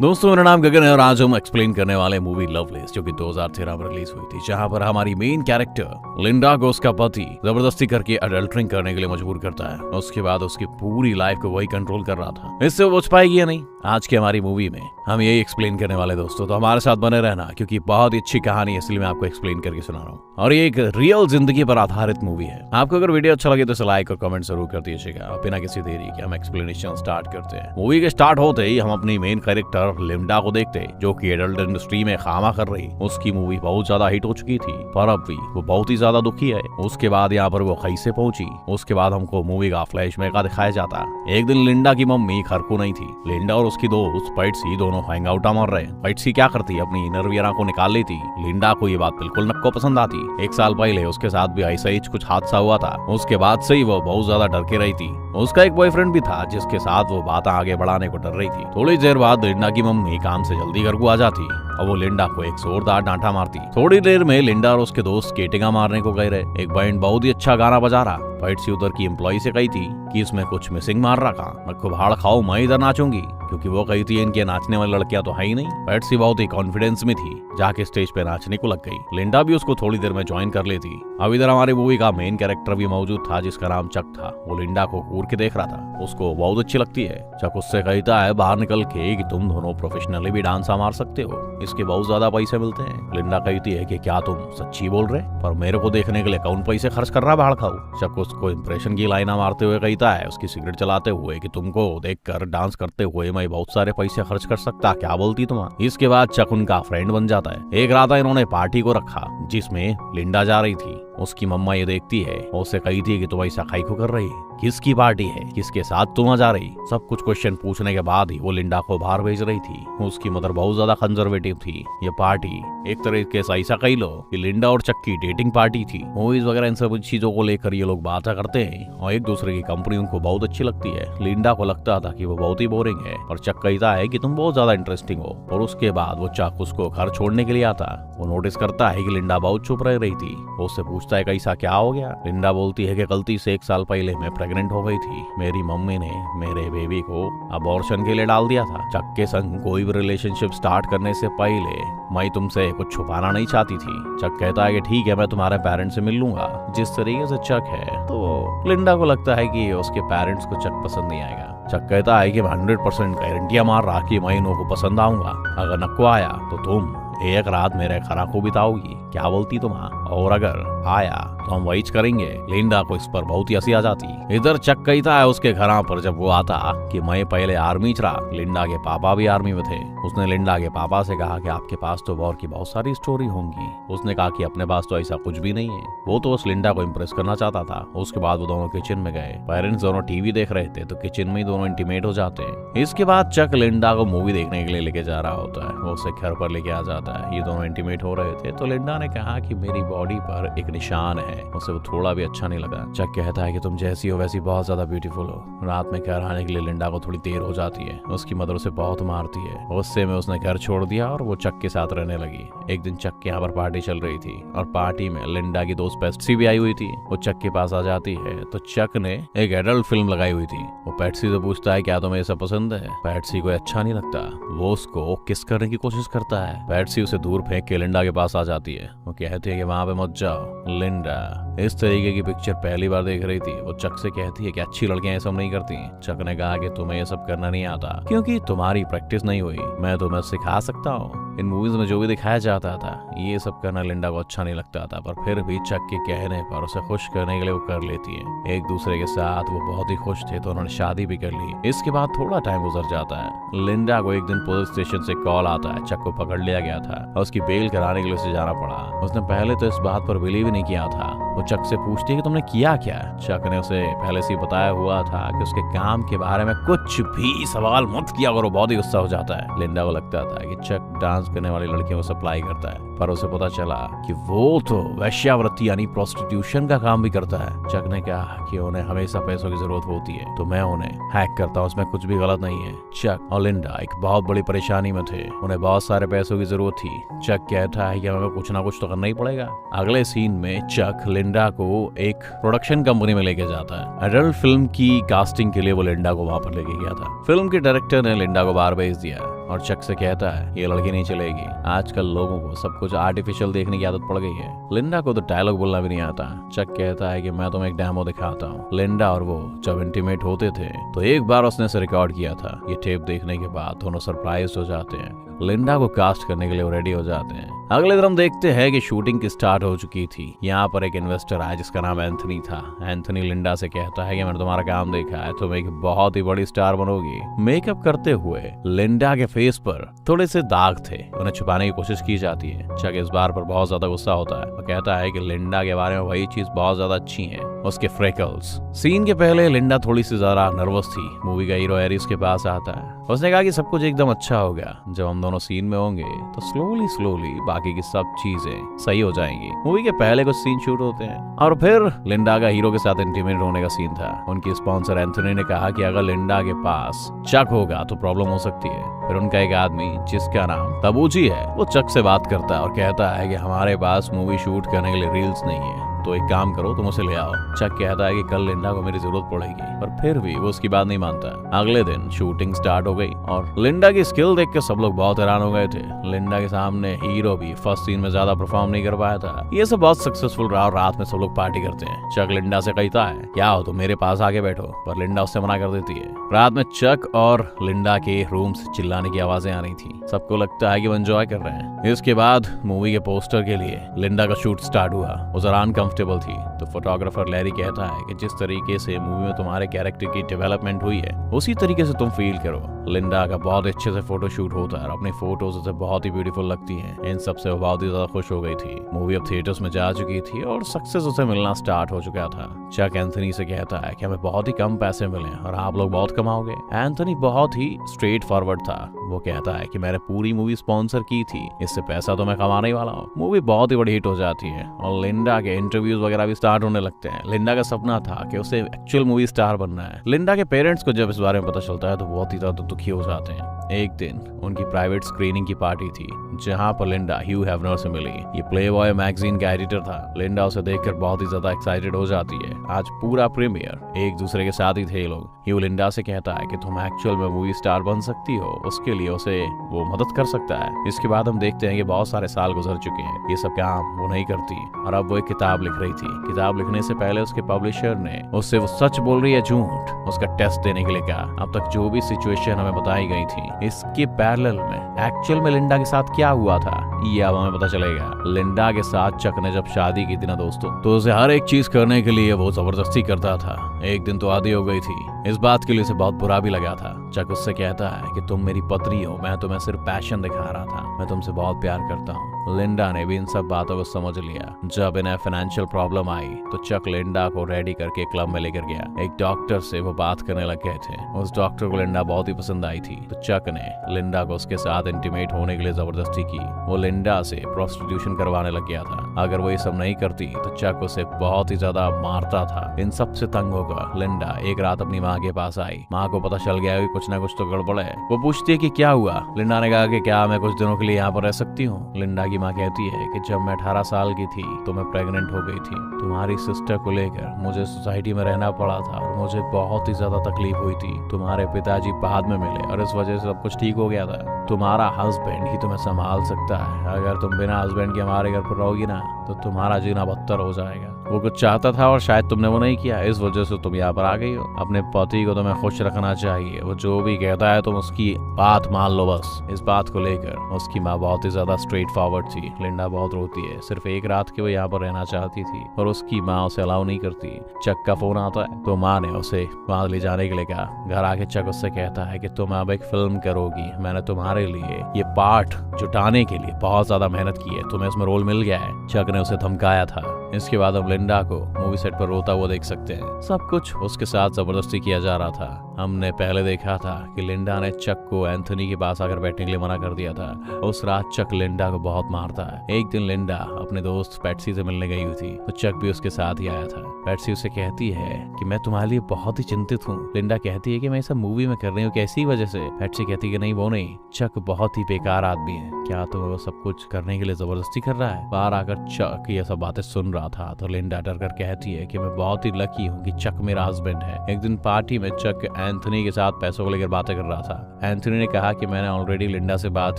दोस्तों मेरा नाम गगन है और आज हम एक्सप्लेन करने वाले मूवी लवलेस जो कि 2013 में रिलीज हुई थी, जहां पर हमारी मेन कैरेक्टर लिंडा को उसका पति जबरदस्ती करके अडल्टरिंग करने के लिए मजबूर करता है। उसके बाद उसकी पूरी लाइफ को वही कंट्रोल कर रहा था। इससे वो बच पाएगी या नहीं, आज की हमारी मूवी में हम यही एक्सप्लेन करने वाले दोस्तों, तो हमारे साथ बने रहना क्योंकि बहुत ही अच्छी कहानी है, इसलिए मैं आपको एक्सप्लेन करके सुना रहा हूँ। और ये एक रियल जिंदगी पर आधारित मूवी है। आपको अगर वीडियो अच्छा लगे तो इसे लाइक और कमेंट जरूर कर दीजिएगा। बिना किसी देरी के हम एक्सप्लेनेशन स्टार्ट करते हैं। मूवी के स्टार्ट होते ही हम अपनी मेन कैरेक्टर लिंडा को देखते जो कि एडल्ट इंडस्ट्री में खामा कर रही। उसकी मूवी बहुत ज्यादा हिट हो चुकी थी पर अब भी वो बहुत ही ज्यादा दुखी है। उसके बाद यहाँ पर वो कैसे पहुंची, उसके बाद हमको मूवी का फ्लैश में का दिखाया जाता। एक दिन लिंडा की मम्मी घर को नहीं थी। लिंडा और उसकी दोस्त पैट्सी दोनों हैंग आउट मार रहे। पैट्सी क्या करती, अपनी इनर वियरा को निकाल लेती। लिंडा को ये बात बिल्कुल नक्को पसंद आती। एक साल पहले उसके साथ भी ऐसा ही कुछ हादसा हुआ था। उसके बाद से ही वो बहुत ज्यादा डर के रही थी। उसका एक बॉयफ्रेंड भी था जिसके साथ वो बात आगे बढ़ाने को डर रही थी। थोड़ी देर बाद लिंडा की मम्मी काम से जल्दी घर को आ जाती और वो लिंडा को एक जोरदार डांटा मारती। थोड़ी देर में लिंडा और उसके दोस्त स्केटिंग मारने को गए रहे। एक बैंड बहुत ही अच्छा गाना बजा रहा। पैट्सी उधर की एम्प्लॉय से कही थी कि इसमें कुछ मिसिंग मार रखा, मैं खूब हाड़ खाओ, मैं इधर नाचूंगी, क्योंकि वो कही थी इनके नाचने वाली लड़कियां तो है ही नहीं। पैट्सी बहुत ही कॉन्फिडेंस में थी, जाके स्टेज पे नाचने को लग गई। लिंडा भी उसको थोड़ी देर में ज्वाइन कर लेती। अब इधर हमारी मूवी का मेन कैरेक्टर भी मौजूद था जिसका नाम चक था। वो लिंडा को घूर के देख रहा था। उसको बहुत अच्छी लगती है। चक उससे कहता है बाहर निकल के कि तुम दोनों प्रोफेशनली भी डांस मार सकते हो, इसके बहुत ज्यादा पैसे मिलते हैं। लिंडा कहती है कि क्या तुम सच्ची बोल रहे, पर मेरे को देखने के लिए कौन पैसे खर्च कर रहा है बाहर खाओ। चक उसको इंप्रेशन की लाइना मारते हुए कहता है, उसकी सिगरेट चलाते हुए, कि तुमको देखकर डांस करते हुए मैं बहुत सारे पैसे खर्च कर सकता, क्या बोलती तुम। इसके बाद चक उनका फ्रेंड बन जाता है। एक रात इन्होंने पार्टी को रखा जिसमें लिंडा जा रही थी। उसकी मम्मा ये देखती है और उससे कही थी कि तुम ऐसा खाई को कर रही, किसकी पार्टी है, किसके साथ तुम जा रही। सब कुछ क्वेश्चन पूछने के बाद ही वो लिंडा को बाहर भेज रही थी। उसकी मदर बहुत ज्यादा कंजर्वेटिव थी। ये पार्टी एक तरीके से ऐसा कही लो कि लिंडा और चक की डेटिंग पार्टी थी। मूवीज वगैरह इन सब चीजों को लेकर ये लोग बातें करते हैं और एक दूसरे की कंपनी उनको बहुत अच्छी लगती है। लिंडा को लगता था कि वो बहुत ही बोरिंग है और चक कहता है कि तुम बहुत ज्यादा इंटरेस्टिंग हो। और उसके बाद वो चक उसको घर छोड़ने के लिए आता। वो नोटिस करता है कि लिंडा बहुत चुप रह रही थी। वो उससे पूछता है कैसा क्या हो गया। लिंडा बोलती है कि गलती से 1 साल पहले मैं प्रेग्नेंट हो गई थी। मेरी मम्मी ने मेरे बेबी को अबॉर्शन के लिए डाल दिया था। चक के संग कोई भी रिलेशनशिप स्टार्ट करने से पहले मैं तुमसे कुछ छुपाना नहीं चाहती थी। चक कहता है कि ठीक है, मैं तुम्हारे पेरेंट्स से मिल लूंगा। जिस तरीके से चक है तो लिंडा को लगता है कि उसके पेरेंट्स को चक पसंद नहीं आएगा। चक कहता है कि मैं 100% गारंटियां मार रहा कि मैं इन्हों को पसंद आऊंगा। अगर नक्को आया तो तुम एक रात मेरे घर को बिताओगी, क्या बोलती तुम, और अगर आया तो हम वही करेंगे। लिंडा को इस पर बहुत ही हंसी आ जाती। इधर चक कहता है उसके घर पर जब वो आता कि मैं पहले आर्मी च रहा। लिंडा के पापा भी आर्मी में थे। उसने लिंडा के पापा से कहा कि आपके पास तो वॉर की बहुत सारी स्टोरी होंगी। उसने कहा कि अपने पास तो ऐसा कुछ भी नहीं है। वो तो उस लिंडा को इम्प्रेस करना चाहता था। उसके बाद वो दोनों किचन में गए। पेरेंट्स दोनों टीवी देख रहे थे तो किचन में ही दोनों इंटीमेट हो जाते हैं। इसके बाद चक लिंडा को मूवी देखने के लिए लेके जा रहा होता है। वो उसे घर पर लेके आ जाता है। ये दोनों इंटीमेट हो रहे थे तो लिंडा ने कहा कि मेरी बॉडी पर एक निशान है। उसे वो थोड़ा भी अच्छा नहीं लगा। चक कहता है कि तुम जैसी हो वैसी बहुत ज्यादा ब्यूटीफुल हो। रात में घर आने के लिए लिंडा को थोड़ी देर हो जाती है। उसकी मदर उसे बहुत मारती है। उससे में उसने घर छोड़ दिया और वो चक के साथ रहने लगी। एक दिन चक के यहाँ पर पार्टी चल रही थी और पार्टी में लिंडा की दोस्त पैट्सी भी आई हुई थी। वो चक के पास आ जाती है तो चक ने एक एडल्ट फिल्म लगाई हुई थी। वो पैट्सी से पूछता है क्या तुम्हें ये सब पसंद है। पैट्सी को अच्छा नहीं लगता। वो उसको किस करने की कोशिश करता है। पैट्सी उसे दूर फेंक के लिंडा के पास आ जाती है। वो कहती है कि वहां पे मत जाओ। लिंडा इस तरीके की पिक्चर पहली बार देख रही थी। वो चक से कहती है कि अच्छी लड़कियां ये सब नहीं करती। चक ने कहा कि तुम्हें ये सब करना नहीं आता क्योंकि तुम्हारी प्रैक्टिस नहीं हुई। मैं तुम्हें सिखा सकता हूँ। इन मूवीज में जो भी दिखाया जाता था ये सब करना लिंडा को अच्छा नहीं लगता था, पर फिर भी चक के कहने पर उसे खुश करने के लिए वो कर लेती है। एक दूसरे के साथ वो बहुत ही खुश थे तो उन्होंने शादी भी कर ली। इसके बाद थोड़ा टाइम गुजर जाता है। लिंडा को एक दिन पुलिस स्टेशन से कॉल आता है। चक को पकड़ लिया गया था और उसकी बेल कराने के लिए उसे जाना पड़ा। उसने पहले तो इस बात पर बिलीव ही नहीं किया था। वो चक से पूछती है कि तुमने किया क्या। चक ने उसे पहले से बताया हुआ था कि उसके काम के बारे में कुछ भी सवाल मत किया करो। बहुत ही गुस्सा हो जाता है। लिंडा को लगता था कि चक डांस करने वाली लड़कियों को सप्लाई करता है, पर उसे पता चला कि वो तो वैश्यावृत्ति यानी प्रोस्टिट्यूशन का काम भी करता है। चक ने कहा कि उन्हें हमेशा पैसों की जरूरत होती है तो मैं उन्हें हैक करता हूँ, उसमें कुछ भी गलत नहीं है। चक और लिंडा एक बहुत बड़ी परेशानी में थे। उन्हें बहुत सारे पैसों की जरूरत थी। चक कहता है कि हमें कुछ ना कुछ तो करना ही पड़ेगा। अगले सीन में चक लिंडा को एक प्रोडक्शन कंपनी में लेके जाता है। एडल्ट फिल्म की कास्टिंग के लिए वो लिंडा को वहां पर लेके गया था। फिल्म के डायरेक्टर ने लिंडा को बाहर भेज दिया और चक से कहता है ये लड़की नहीं चलेगी, आजकल लोगों को सब कुछ आर्टिफिशियल देखने की आदत पड़ गई है। लिंडा को तो डायलॉग बोलना भी नहीं आता। चक कहता है कि मैं तुम्हें एक डेमो दिखाता हूँ। लिंडा और वो जब इंटीमेट होते थे तो एक बार उसने इसे रिकॉर्ड किया था। ये टेप देखने के बाद दोनों सरप्राइज हो जाते हैं। लिंडा को कास्ट करने के लिए वो रेडी हो जाते हैं। अगले दिन हम देखते हैं कि शूटिंग की स्टार्ट हो चुकी थी। यहाँ पर एक इन्वेस्टर आया जिसका नाम एंथनी था। एंथनी लिंडा से कहता है कि मैंने तुम्हारा काम देखा है, तुम एक बहुत ही बड़ी स्टार बनोगी। मेकअप करते हुए लिंडा के फेस पर थोड़े से दाग थे, उन्हें छुपाने की कोशिश की जाती है। चक इस बार पर बहुत ज्यादा गुस्सा होता है। वो कहता है कि लिंडा के बारे में वही चीज बहुत ज्यादा अच्छी है, उसके फ्रेकल्स। सीन के पहले लिंडा थोड़ी सी ज्यादा नर्वस थी। मूवी का हीरो एरिस के पास आता है। उसने कहा कि सब कुछ एकदम अच्छा होगा, जब हम दोनों सीन में होंगे तो स्लोली बाकी की सब चीजें सही हो जाएंगी। मूवी के पहले कुछ सीन शूट होते हैं और फिर लिंडा का हीरो के साथ इंटीमेट होने का सीन था। उनकी स्पॉन्सर एंथनी ने कहा कि अगर लिंडा के पास चक होगा तो प्रॉब्लम हो सकती है। फिर उनका एक आदमी जिसका नाम तबूजी है वो चक से बात करता है और कहता है कि हमारे पास मूवी शूट करने के लिए रील्स नहीं है, तो एक काम करो तुम उसे ले आओ। चक कहता है कि कल लिंडा को मेरी जरूरत पड़ेगी, पर फिर भी वो उसकी बात नहीं मानता। अगले दिन शूटिंग स्टार्ट हो गई और लिंडा की स्किल देख के सब लोग बहुत हैरान हो गए थे। लिंडा के सामने हीरो भी फर्स्ट सीन में ज्यादा परफॉर्म नहीं कर पाया था। ये सब बहुत सक्सेसफुल रहा और रात में सब लोग पार्टी करते हैं। चक लिंडा से कहता है क्या हो तो मेरे पास आके बैठो, पर लिंडा उससे मना कर देती है। रात में चक और लिंडा के रूम से चिल्लाने की आवाजें आ रही थी। सबको लगता है कि वो एंजॉय कर रहे हैं। इसके बाद मूवी के पोस्टर के लिए लिंडा का शूट स्टार्ट हुआ। वो जरा अनकंफर्टेबल थी तो फोटोग्राफर लैरी कहता है कि जिस तरीके से मूवी में तुम्हारे कैरेक्टर की डेवलपमेंट हुई है उसी तरीके से तुम फील करो। लिंडा का बहुत अच्छे से फोटो शूट होता है और अपनी फोटोज उसे बहुत ही ब्यूटीफुल लगती हैं। इन सब से वो बहुत ही ज्यादा खुश हो गई थी। मूवी अब थिएटर्स में जा चुकी थी और सक्सेस उसे मिलना स्टार्ट हो चुका था। चक एंथनी से कहता है कि हमें बहुत ही कम पैसे मिले और आप लोग बहुत कमाओगे। एंथनी बहुत ही स्ट्रेट फॉरवर्ड था। वो कहता है कि मैंने पूरी मूवी स्पॉन्सर की थी, इससे पैसा तो मैं कमाने ही वाला हूँ। मूवी बहुत ही बड़ी हिट हो जाती है और लिंडा के इंटरव्यूज वगैरह भी स्टार्ट होने लगते हैं। लिंडा का सपना था कि उसे एक्चुअल मूवी स्टार बनना है। लिंडा के पेरेंट्स को जब इस बारे में पता चलता है तो बहुत ही ज्यादा दुखी हो जाते हैं। एक दिन उनकी प्राइवेट स्क्रीनिंग की पार्टी थी जहां पर लिंडा ह्यू हेवनर से मिली। ये प्लेबॉय मैगजीन का एडिटर था। लिंडा उसे देखकर बहुत ही ज्यादा एक्साइटेड हो जाती है। आज पूरा प्रीमियर एक दूसरे के साथ ही थे लोग। ह्यू लिंडा से कहता है कि तुम एक्चुअल में मूवी स्टार बन सकती हो, उसके लिए उसे वो मदद कर सकता है। इसके बाद हम देखते हैं कि बहुत सारे साल गुजर चुके हैं, ये सब काम वो नहीं करती और अब वो एक किताब लिख रही थी। किताब लिखने से पहले उसके पब्लिशर ने उससे वो सच बोल रही है झूठ उसका टेस्ट देने के लिए कहा। अब तक जो भी सिचुएशन हमें बताई गई थी इसके पैरेलल में एक्चुअल में लिंडा के साथ क्या हुआ था ये अब हमें पता चलेगा। लिंडा के साथ चक ने जब शादी की थी ना दोस्तों, तो उसे हर एक चीज करने के लिए वो जबरदस्ती करता था। एक दिन तो आदी हो गई थी। इस बात के लिए उसे बहुत बुरा भी लगा था। चक उससे कहता है कि तुम मेरी पत्नी हो, मैं तुम्हें सिर्फ पैशन दिखा रहा था, मैं तुमसे बहुत प्यार करता हूँ। लिंडा ने भी इन सब बातों को समझ लिया। जब इन्हें फाइनेंशियल प्रॉब्लम आई तो चक लिंडा को रेडी करके क्लब में लेकर गया। एक डॉक्टर से वो बात करने लग गए थे। उस डॉक्टर को लिंडा बहुत ही पसंद आई थी तो चक ने लिंडा को उसके साथ इंटीमेट होने के लिए जबरदस्ती की। वो लिंडा से प्रोस्टिट्यूशन करवाने लग गया था। अगर वो ये सब नहीं करती तो चक उसे बहुत ही ज्यादा मारता था। इन सब से तंग होकर लिंडा एक रात अपनी माँ के पास आई। माँ को पता चल गया कि कुछ ना कुछ तो गड़बड़ है। वो पूछती है कि क्या हुआ। लिंडा ने कहा कि क्या मैं कुछ दिनों के लिए यहाँ पर रह सकती हूँ। लिंडा की माँ कहती है कि जब मैं 18 साल की थी तो मैं प्रेग्नेंट हो गई थी। तुम्हारी सिस्टर को लेकर मुझे सोसाइटी में रहना पड़ा था और मुझे बहुत ही ज्यादा तकलीफ हुई थी। तुम्हारे पिताजी बाद में मिले और इस वजह से सब कुछ ठीक हो गया था। तुम्हारा हस्बैंड ही तुम्हें संभाल सकता है। अगर तुम बिना हस्बैंड के हमारे घर पर रहोगी ना तो तुम्हारा जीना बदतर हो जाएगा। वो कुछ चाहता था और शायद तुमने वो नहीं किया, इस वजह से तुम यहाँ पर आ गई हो। अपने पति को तुम्हें खुश रखना चाहिए, वो जो भी कहता है तुम उसकी बात मान लो बस। इस बात को लेकर उसकी माँ बहुत ही ज्यादा स्ट्रेट फॉरवर्ड थी। लिंडा बहुत रोती है। सिर्फ एक रात के वो यहाँ पर रहना चाहती थी और उसकी माँ उसे अलाउ नहीं करती। चक का फोन आता है तो माँ ने उसे वहां ले जाने के लिए कहा। घर आके चक उससे कहता है कि तुम अब एक फिल्म करोगी, मैंने तुम्हारे लिए ये पार्ट जुटाने के लिए बहुत ज्यादा मेहनत की है, तुम्हें इसमें रोल मिल गया है। चक ने उसे धमकाया था। इसके बाद हम लिंडा को मूवी सेट पर रोता हुआ देख सकते हैं। सब कुछ उसके साथ जबरदस्ती किया जा रहा था। हमने पहले देखा था कि लिंडा ने चक को एंथनी के पास आकर बैठने के लिए मना कर दिया था। उस रात चक लिंडा को बहुत मारता है। एक दिन लिंडा अपने दोस्त पैट्सी से मिलने गई हुई थी तो चक भी उसके साथ ही आया था। पैट्सी उसे कहती है कि मैं तुम्हारे लिए बहुत ही चिंतित हूँ। लिंडा कहती है कि मैं इसे मूवी में कर रही हूँ, कैसी वजह से। पैट्सी कहती है कि नहीं वो नहीं, चक बहुत ही बेकार आदमी है, क्या तुम्हें वो सब कुछ करने के लिए जबरदस्ती कर रहा है। बाहर आकर चक ये सब बातें सुन रहा था तो लिंडा डर कर कहती है कि मैं बहुत ही लकी हूँ कि चक मेरा हस्बैंड है। एक दिन पार्टी में चक एंथनी के साथ पैसों को लेकर बातें कर रहा था। एंथनी ने कहा कि मैंने ऑलरेडी लिंडा से बात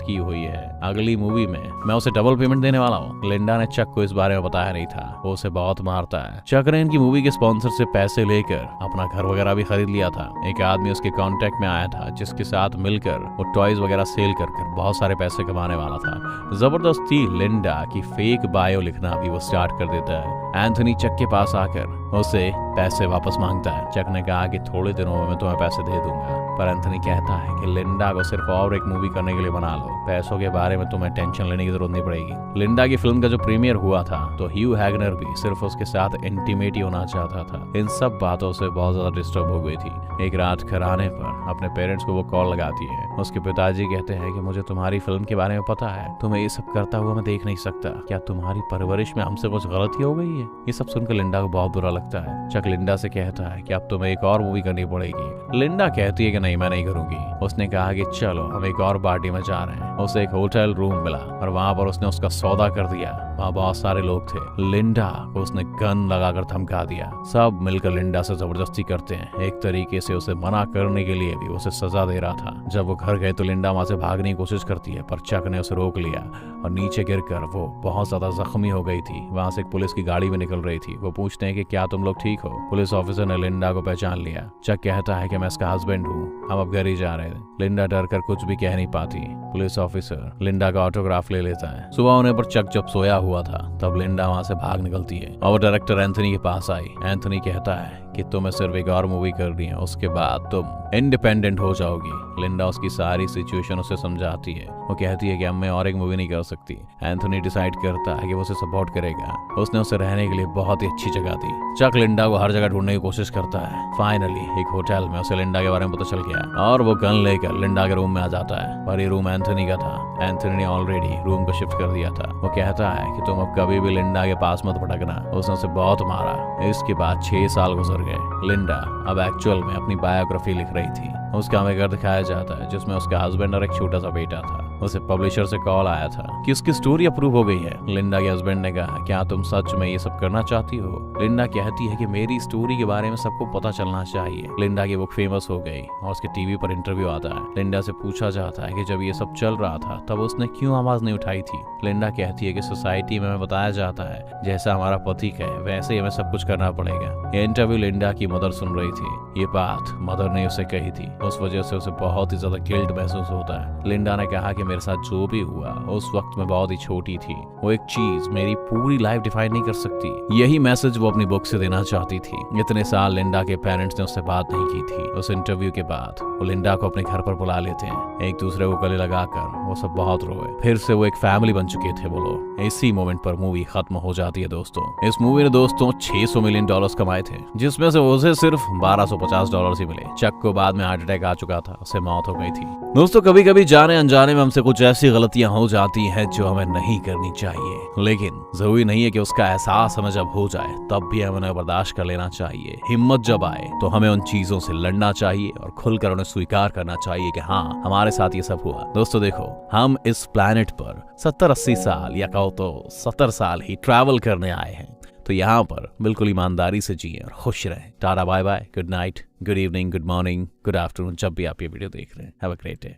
की हुई है, अगली मूवी में मैं उसे डबल पेमेंट देने वाला हूँ। लिंडा ने चक को इस बारे में बताया नहीं था, वो उसे बहुत मारता है। चक ने इनकी मूवी के स्पॉन्सर से पैसे लेकर अपना घर वगैरह भी खरीद लिया था। एक आदमी उसके कांटेक्ट में आया था जिसके साथ मिलकर वो टॉयज वगैरह सेल कर बहुत सारे पैसे कमाने वाला था। जबरदस्ती लिंडा की फेक बायो लिखना भी वो स्टार्ट कर देता है। एंथनी चक के पास आकर उसे पैसे वापस मांगता है। चक ने कहा कि थोड़े दिनों में मैं तुम्हें पैसे दे दूंगा, पर एंथनी कहता है कि लिंडा को सिर्फ और एक मूवी करने के लिए बना लो, पैसों के बारे में तुम्हें टेंशन लेने की जरूरत नहीं पड़ेगी। लिंडा की फिल्म का जो प्रीमियर हुआ था तो ह्यू हैगनर भी सिर्फ उसके साथ इंटीमेट ही होना चाहता था। इन सब बातों से बहुत ज्यादा डिस्टर्ब हो गई थी। एक रात घर आने पर अपने पेरेंट्स को वो कॉल लगाती है। उसके पिताजी कहते हैं कि मुझे तुम्हारी फिल्म के बारे में पता है, तुम्हें ये सब करता हुआ मैं देख नहीं सकता, क्या तुम्हारी परवरिश में हमसे कुछ गलती हो गई है? ये सब सुनकर लिंडा को बहुत बुरा लगता है। चक लिंडा से कहता है कि अब तुम्हें एक और मूवी करनी पड़ेगी। लिंडा कहती है कि नहीं, मैं नहीं करूंगी। उसने कहा कि चलो हम एक और पार्टी में जा रहे हैं। उसे एक होटल रूम मिला और वहां पर उसने उसका सौदा कर दिया। वहाँ बहुत सारे लोग थे। लिंडा को उसने गन लगाकर धमका दिया। सब मिलकर लिंडा से जबरदस्ती करते हैं। एक तरीके से उसे मना करने के लिए भी उसे सजा दे रहा था। जब वो घर गए तो लिंडा वहां से भागने की कोशिश करती है, पर चक ने उसे रोक लिया और नीचे गिरकर वो बहुत ज्यादा जख्मी हो गई थी। वहां से एक पुलिस की गाड़ी भी निकल रही थी। वो पूछते हैं कि क्या तुम लोग ठीक हो? पुलिस ऑफिसर ने लिंडा को पहचान लिया। चक कहता है कि मैं इसका हस्बैंड हूँ, हम अब घर ही जा रहे थे। लिंडा डर कर कुछ भी कह नहीं पाती। पुलिस ऑफिसर लिंडा का ऑटोग्राफ ले लेता है। सुबह होने पर चक जब सोया हुआ था तब लिंडा वहां से भाग निकलती है और डायरेक्टर एंथनी के पास आई। एंथनी कहता है कि तुम्हें सिर्फ एक और मूवी करनी है, उसके बाद तुम इंडिपेंडेंट हो जाओगी। लिंडा उसकी सारी सिचुएशन उसे समझाती है। वो कहती है कि अब मैं और एक मूवी नहीं कर सकती। एंथनी डिसाइड करता है कि वो उसे सपोर्ट करेगा। उसने उसे रहने के लिए बहुत ही अच्छी जगह दी। चक लिंडा को हर जगह ढूंढने की कोशिश करता है। फाइनली एक होटल में उसे लिंडा के बारे में पता चल गया और वो गन लेकर लिंडा के रूम में आ जाता है। पर ये रूम एंथनी का था। एंथनी ने ऑलरेडी रूम को शिफ्ट कर दिया था। वो कहता है कि तुम अब कभी भी लिंडा के पास मत भटकना। उसने उसे बहुत मारा। इसके बाद 6 साल गुजर गए। लिंडा अब एक्चुअल में अपनी बायोग्राफी लिख रही थी। उसका हमें घर दिखाया जाता है जिसमें उसका हस्बैंड और एक छोटा सा बेटा था। उसे पब्लिशर से कॉल आया था कि उसकी स्टोरी अप्रूव हो गई है। लिंडा के हस्बैंड ने कहा, क्या तुम सच में ये सब करना चाहती हो? लिंडा कहती है कि मेरी स्टोरी के बारे में सबको पता चलना चाहिए। लिंडा की बुक फेमस हो गई और उसके टीवी पर इंटरव्यू आता है। लिंडा से पूछा जाता है कि जब ये सब चल रहा था तब उसने क्यों आवाज नहीं उठाई थी? लिंडा कहती है कि सोसाइटी में हमें बताया जाता है जैसा हमारा पति कहे वैसे ही हमें सब कुछ करना पड़ेगा। ये इंटरव्यू लिंडा की मदर सुन रही थी। ये बात मदर ने उसे कही थी। उस वजह से उसे बहुत ही ज्यादा गिल्ट महसूस होता है। लिंडा ने कहा कि मेरे साथ जो भी हुआ उस वक्त मैं बहुत ही छोटी थी। वो एक चीज मेरी पूरी लाइफ डिफाइन नहीं कर सकती। यही मैसेज वो अपनी बुक से देना चाहती थी। इतने साल लिंडा के पेरेंट्स ने उससे बात नहीं की थी। उस इंटरव्यू के बाद वो लिंडा को अपने घर पर बुला लेते हैं। एक दूसरे को गले लगाकर वो सब बहुत रोए। फिर से वो एक फैमिली बन चुके थे। बोलो, इसी मोमेंट पर मूवी खत्म हो जाती है। दोस्तों, इस मूवी ने दोस्तों $600 मिलियन कमाए थे, जिसमें से उसे सिर्फ $1250 ही मिले। चक को बाद में हार्ट अटैक आ चुका था, उसे मौत हो गई थी। दोस्तों, कभी कभी जाने अनजाने में हमसे कुछ ऐसी गलतियां हो जाती हैं जो हमें नहीं करनी चाहिए, लेकिन जरूरी नहीं है कि उसका एहसास हमें जब हो जाए तब भी हमें उन्हें बर्दाश्त कर लेना चाहिए। हिम्मत जब आए तो हमें उन चीजों से लड़ना चाहिए और खुलकर उन्हें स्वीकार करना चाहिए कि हाँ, हमारे साथ ये सब हुआ। दोस्तों देखो, हम इस प्लैनेट पर 70-80 साल या कहो तो 70 साल ही ट्रैवल करने आए हैं, तो यहाँ पर बिल्कुल ईमानदारी से जिए और खुश रहें। Tata, bye bye, good night, good evening, good morning, good afternoon, जब भी आप ये वीडियो देख रहे हैं। Have a great day.